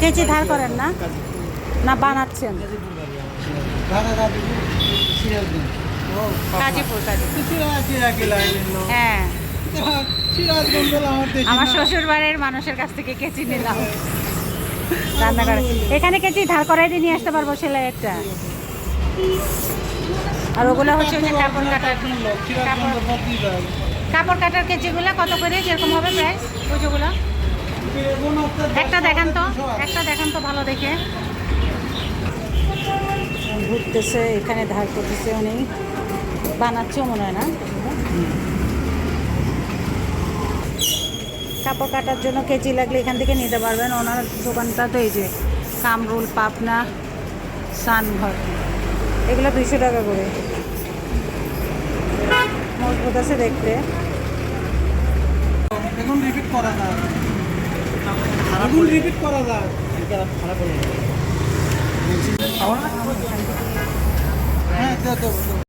কেচি ধার করেন না, না বানাচ্ছেন? গাজীপুর, হ্যাঁ। আমার শ্বশুর বাড়ির মানুষের কাছ থেকে কেচি নিলাম রান্না করে। এখানে কেচি ধার করাই দিয়ে নিয়ে আসতে পারবো সেলাই একটা। আর ওগুলো হচ্ছে ওই যে কাপড় কাটার, কাপড় কাটার কেচিগুলো কত করে কিরকম হবে প্রাইস? ওই যেগুলো একটা দেখান তো, একটা দেখান তো ভালো দেখে। ঘুরতেছে এখানে, ধার করতেছে উনি, বানাচ্ছেও মনে হয় না। কাপড় কাটার জন্য কেচি লাগলে এখান থেকে নিতে পারবেন। ওনার দোকানটা তো এই যে কামরুল, পাবনা, সানঘর, এগুলো 200 টাকা করে। মজবুত আছে দেখতে। এখন রিপিট করা যায়, রিপিট করা যায়। হ্যাঁ,